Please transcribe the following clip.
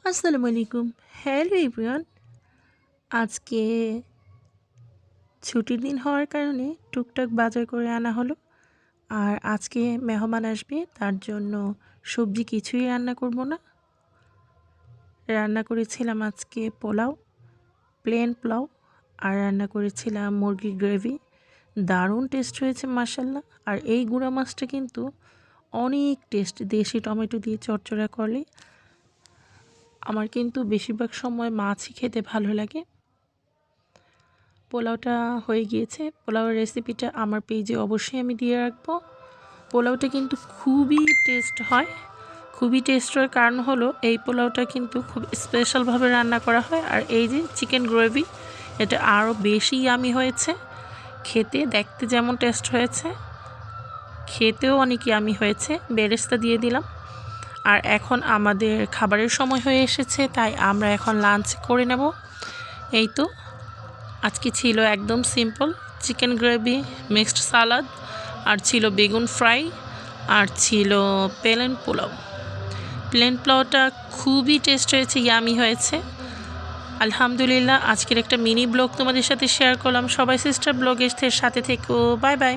আসসালামু আলাইকুম। Hello everyone. আজকে ছুটির দিন হওয়ার কারণে টুকটাক বাজার করে আনা হলো। আর আজকে মেহমান আসবে, তার জন্য সবজি কিছুই রান্না করব না। রান্না করেছিলাম আজকে পোলাও, প্লেন পোলাও, আর রান্না করেছিলাম মুরগির গ্রেভি। দারুণ টেস্ট হয়েছে মাশাল্লাহ। আর এই গুঁড়া মাছটা কিন্তু অনেক টেস্ট, দেশি টমেটো দিয়ে চচ্চড়া করলে। আমার কিন্তু বেশিরভাগ সময় মাছই খেতে ভালো লাগে। পোলাওটা হয়ে গিয়েছে। পোলাওয়ের রেসিপিটা আমার পেজে অবশ্যই আমি দিয়ে রাখবো। পোলাওটা কিন্তু খুবই টেস্ট হয়। খুবই টেস্ট হওয়ার কারণ হলো এই পোলাওটা কিন্তু খুব স্পেশালভাবে রান্না করা হয়। আর এই যে চিকেন গ্রেভি, এটা আরও বেশি ইয়ামি হয়েছে খেতে। দেখতে যেমন টেস্ট হয়েছে, খেতেও অনেক ইয়ামি হয়েছে। বেরেস্তা দিয়ে দিলাম। আর এখন আমাদের খাবারের সময় হয়ে এসেছে, তাই আমরা এখন লাঞ্চ করে নেব। এই তো আজকে ছিল একদম সিম্পল চিকেন গ্রেভি, মিক্সড সালাদ, আর ছিল বেগুন ফ্রাই, আর ছিল প্লেন পোলাও। প্লেন পোলাওটা খুবই টেস্ট হয়েছে, ইয়ামি হয়েছে আলহামদুলিল্লাহ। আজকের একটা মিনি ব্লগ তোমাদের সাথে শেয়ার করলাম। সবাই সিস্টার ব্লগের সাথে থেকো। Bye bye.